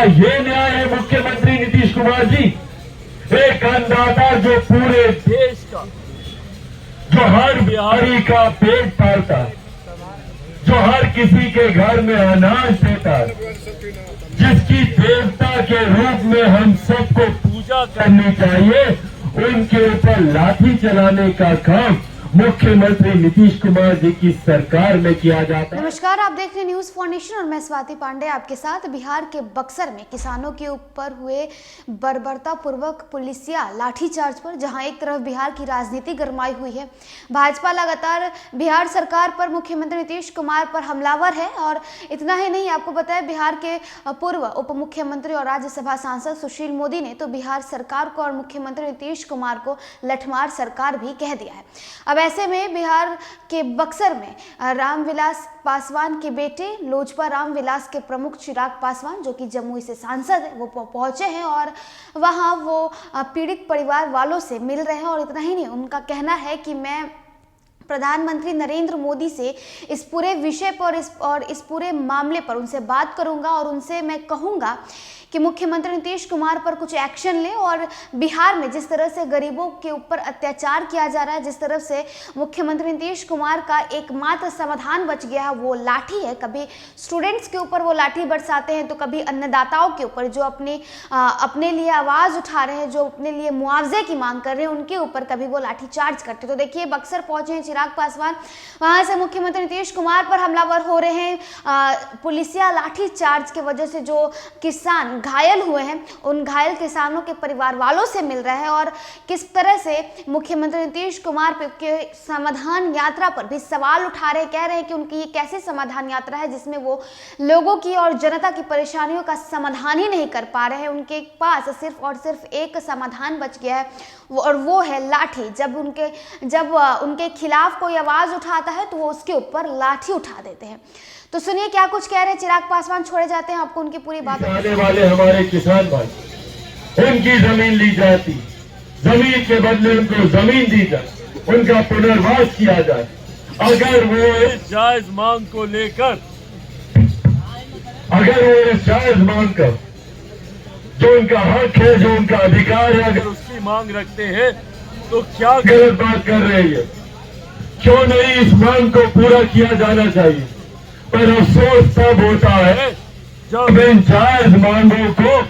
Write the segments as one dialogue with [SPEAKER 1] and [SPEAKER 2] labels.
[SPEAKER 1] क्या ये न्याय है मुख्यमंत्री नीतीश कुमार जी? एक अन्नदाता जो पूरे देश का, जो हर बिहारी का पेट पालता है, जो हर किसी के घर में अनाज देता है, जिसकी देवता के रूप में हम सबको पूजा करनी चाहिए, उनके ऊपर लाठी चलाने का काम मुख्यमंत्री नीतीश कुमार जी की सरकार में किया जाता है।
[SPEAKER 2] नमस्कार, आप देख रहे हैं न्यूज फॉर नेशन और मैं स्वाति पांडे आपके साथ। बिहार के बक्सर में किसानों के ऊपर हुए बर्बरतापूर्वक पुलिसिया लाठीचार्ज पर जहां एक तरफ बिहार की राजनीति गरमाई हुई है, भाजपा लगातार बिहार सरकार पर, मुख्यमंत्री नीतीश कुमार पर हमलावर है। और इतना ही नहीं, आपको बताया बिहार के पूर्व उप मुख्यमंत्री और राज्यसभा सांसद सुशील मोदी ने तो बिहार सरकार को और मुख्यमंत्री नीतीश कुमार को लठमार सरकार भी कह दिया है। अब ऐसे में बिहार के बक्सर में रामविलास पासवान के बेटे लोजपा रामविलास के प्रमुख चिराग पासवान, जो कि जमुई से सांसद है, वो पहुंचे हैं और वहां वो पीड़ित परिवार वालों से मिल रहे हैं। और इतना ही नहीं, उनका कहना है कि मैं प्रधानमंत्री नरेंद्र मोदी से इस पूरे विषय पर और इस पूरे मामले पर उनसे बात करूंगा और उनसे मैं कहूंगा कि मुख्यमंत्री नीतीश कुमार पर कुछ एक्शन ले। और बिहार में जिस तरह से गरीबों के ऊपर अत्याचार किया जा रहा है, जिस तरह से मुख्यमंत्री नीतीश कुमार का एकमात्र समाधान बच गया है वो लाठी है। कभी स्टूडेंट्स के ऊपर वो लाठी बरसाते हैं तो कभी अन्नदाताओं के ऊपर जो अपने लिए आवाज़ उठा रहे हैं, जो अपने लिए मुआवजे की मांग कर रहे हैं, उनके ऊपर कभी वो लाठी चार्ज करते। तो देखिए, बक्सर पहुंचे हैं चिराग पासवान, वहां से मुख्यमंत्री नीतीश कुमार पर हमलावर हो रहे हैं। पुलिसिया लाठी चार्ज की वजह से जो किसान घायल हुए हैं, उन घायल किसानों के परिवार वालों से मिल रहे हैं और किस तरह से मुख्यमंत्री नीतीश कुमार के समाधान यात्रा पर भी सवाल उठा रहे हैं। कह रहे हैं कि उनकी ये कैसे समाधान यात्रा है जिसमें वो लोगों की और जनता की परेशानियों का समाधान ही नहीं कर पा रहे हैं। उनके पास सिर्फ और सिर्फ एक समाधान बच गया है और वो है लाठी। जब उनके खिलाफ कोई आवाज उठाता है तो वो उसके ऊपर लाठी उठा देते हैं। तो सुनिए क्या कुछ कह रहे हैं चिराग पासवान, छोड़े जाते हैं आपको उनकी पूरी बात।
[SPEAKER 1] आने वाले हमारे किसान भाई, उनकी जमीन ली जाती, जमीन के बदले उनको जमीन दी जाए, उनका पुनर्वास किया जाए। अगर वो इस जायज मांग को लेकर, जो उनका हक है, जो उनका अधिकार है, अगर उसकी मांग रखते हैं तो क्या गलत बात कर रहे हैं? क्यों नहीं इस मांग को पूरा किया जाना चाहिए? पर अफसोस तब होता है जब इन जायज मांगों को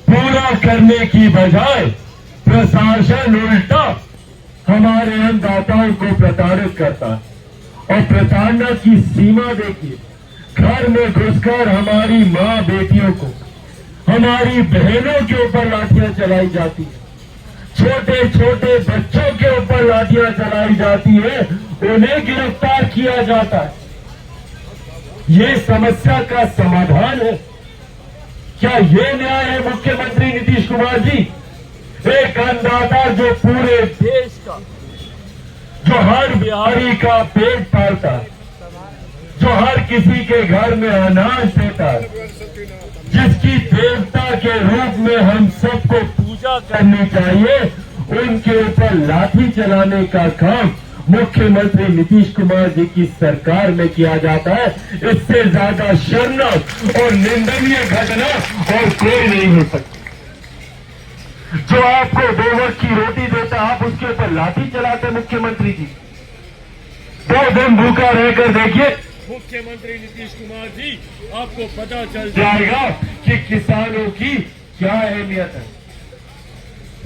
[SPEAKER 1] पूरा करने की बजाय प्रशासन उल्टा हमारे अन्नदाताओं को प्रताड़ित करता है। और प्रताड़ना की सीमा देखिए, घर में घुसकर हमारी माँ बेटियों को, हमारी बहनों के ऊपर लाठियां चलाई जाती है, छोटे छोटे बच्चों के ऊपर लाठियां चलाई जाती है, उन्हें गिरफ्तार किया जाता है। ये समस्या का समाधान है? क्या ये न्याय है मुख्यमंत्री नीतीश कुमार जी? एक अन्नदाता जो पूरे देश का, जो हर बिहारी का पेट पालता है, जो हर किसी के घर में अनाज देता है, जिसकी देवता के रूप में हम सबको पूजा करनी चाहिए, उनके ऊपर लाठी चलाने का काम मुख्यमंत्री नीतीश कुमार जी की सरकार में किया जाता है। इससे ज्यादा शर्मनाक और निंदनीय घटना और कोई नहीं हो सकती। जो आपको 2 वक्त की रोटी देता, आप उसके ऊपर लाठी चलाते मुख्यमंत्री जी। 2 दिन भूखा रहकर देखिए मुख्यमंत्री नीतीश कुमार जी, आपको पता चल जाएगा कि किसानों की क्या अहमियत है।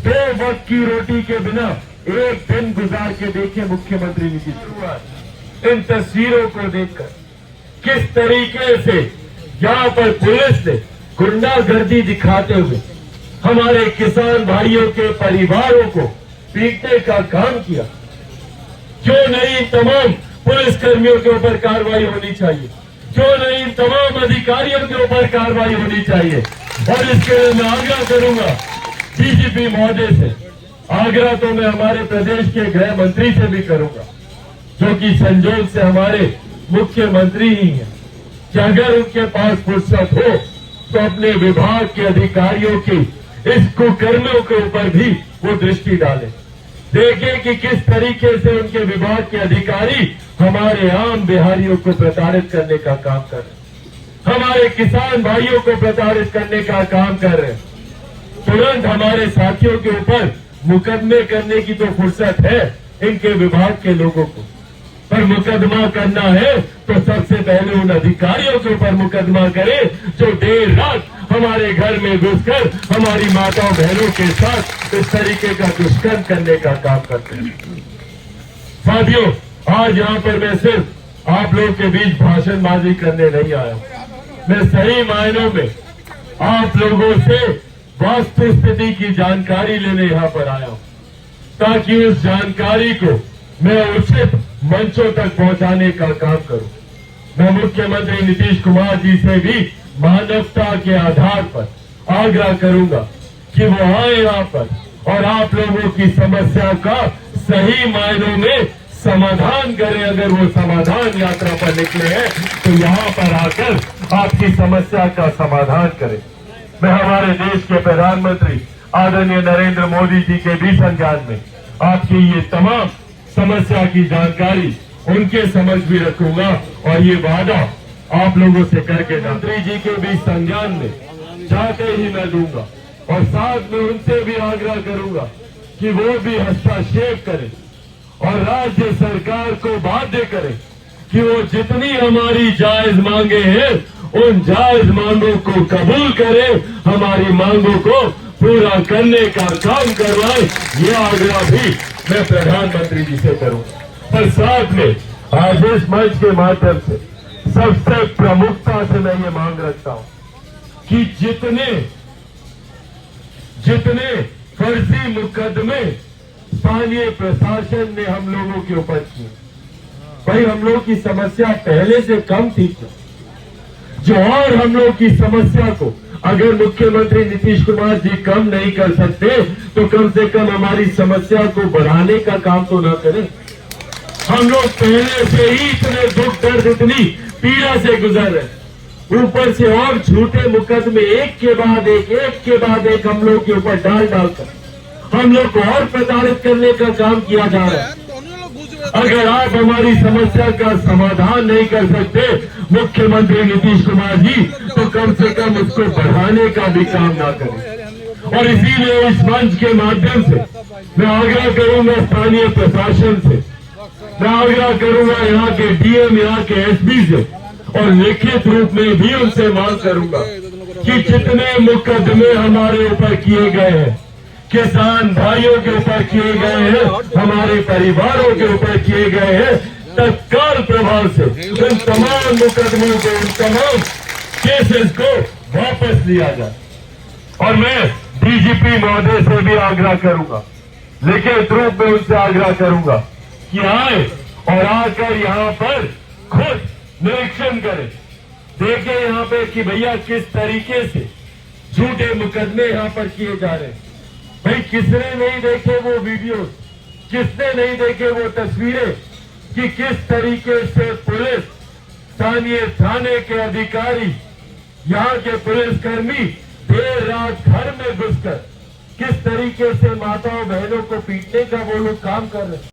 [SPEAKER 1] 2 वक्त की रोटी के बिना एक दिन गुजार के देखिए मुख्यमंत्री नीतीश कुमार। इन तस्वीरों को देखकर किस तरीके से यहाँ पर पुलिस ने गुंडागर्दी दिखाते हुए हमारे किसान भाइयों के परिवारों को पीटने का काम किया। क्यों नहीं तमाम पुलिस कर्मियों के ऊपर कार्रवाई होनी चाहिए? क्यों नहीं तमाम अधिकारियों के ऊपर कार्रवाई होनी चाहिए? और इसके लिए मैं आग्रह करूंगा डीजीपी महोदय से, आग्रह तो मैं हमारे प्रदेश के गृह मंत्री से भी करूंगा, जो कि संजोग से हमारे मुख्यमंत्री ही हैं, कि अगर उनके पास फुर्सत हो तो अपने विभाग के अधिकारियों के इस कुकर्मियों के ऊपर भी वो दृष्टि डालें। देखें कि किस तरीके से उनके विभाग के अधिकारी हमारे आम बिहारियों को प्रताड़ित करने का काम कर रहे हैं। हमारे किसान भाइयों को प्रताड़ित करने का काम कर रहे हैं। तुरंत हमारे साथियों के ऊपर मुकदमे करने की तो फुर्सत है इनके विभाग के लोगों को, पर मुकदमा करना है तो सबसे पहले उन अधिकारियों के ऊपर मुकदमा करें जो देर रात हमारे घर में घुसकर हमारी माताओं बहनों के साथ इस तरीके का दुष्कर्म करने का काम करते हैं। साथियों, आज यहाँ पर मैं सिर्फ आप लोग के बीच भाषणबाजी करने नहीं आया, मैं सही मायनों में आप लोगों से वास्तु स्थिति की जानकारी लेने यहाँ पर आया हूँ, ताकि उस जानकारी को मैं उचित मंचों तक पहुंचाने का काम करूं। मैं मुख्यमंत्री नीतीश कुमार जी से भी मानवता के आधार पर आग्रह करूंगा कि वो आए यहाँ पर और आप लोगों की समस्या का सही मायनों में समाधान करें। अगर वो समाधान यात्रा पर निकले हैं तो यहाँ पर आकर आपकी समस्या का समाधान करें। मैं हमारे देश के प्रधानमंत्री आदरणीय नरेंद्र मोदी जी के भी संज्ञान में आपकी ये तमाम समस्या की जानकारी उनके समझ भी रखूंगा और ये वादा आप लोगों से करके मंत्री जी के भी संज्ञान में जाते ही मैं दूंगा और साथ में उनसे भी आग्रह करूंगा कि वो भी हस्तक्षेप करें और राज्य सरकार को बाध्य करें कि वो जितनी हमारी जायज मांगे हैं उन जायज मांगों को कबूल करें, हमारी मांगों को पूरा करने का काम करवाए। ये आग्रह भी मैं प्रधानमंत्री जी से करूंगा। पर साथ में आज इस मंच के माध्यम से सबसे प्रमुखता से मैं ये मांग रखता हूं कि जितने फर्जी मुकदमे स्थानीय प्रशासन ने हम लोगों के ऊपर किए, भाई हम लोग की समस्या पहले से कम थी जो, और हम लोग की समस्या को अगर मुख्यमंत्री नीतीश कुमार जी कम नहीं कर सकते तो कम से कम हमारी समस्या को बढ़ाने का काम तो ना करें। हम लोग पहले से ही इतने दुख दर्द इतनी पीड़ा से गुजर रहे, ऊपर से और झूठे मुकदमे एक के बाद एक हम लोग के ऊपर डालकर हम लोग को और प्रताड़ित करने का काम किया जा रहा है। अगर आप हमारी समस्या का समाधान नहीं कर सकते मुख्यमंत्री नीतीश कुमार जी, तो कम से कम उसको बढ़ाने का भी काम ना करें। और इसीलिए इस मंच के माध्यम से मैं आग्रह करूंगा स्थानीय प्रशासन से, मैं आग्रह करूंगा यहाँ के डीएम, यहाँ के एसपी से और लिखित रूप में भी उनसे मांग करूंगा कि जितने मुकदमे हमारे ऊपर किए गए हैं, किसान भाइयों के ऊपर किए गए हैं, हमारे परिवारों के ऊपर किए गए हैं, तत्काल प्रभाव से उन तमाम मुकदमों को, उन तमाम केसेस को वापस लिया जाए। और मैं डीजीपी महोदय से भी आग्रह करूंगा, लिखित रूप में उनसे आग्रह करूंगा कि आए और आकर यहाँ पर खुद निरीक्षण करें, देखें यहाँ पे कि भैया किस तरीके से झूठे मुकदमे यहाँ पर किए जा रहे हैं। भाई किसने नहीं देखे वो वीडियोस, किसने नहीं देखे वो तस्वीरें कि किस तरीके से पुलिस, स्थानीय थाने के अधिकारी, यहाँ के पुलिसकर्मी देर रात घर में घुसकर किस तरीके से माताओं बहनों को पीटने का वो लोग काम कर रहे हैं।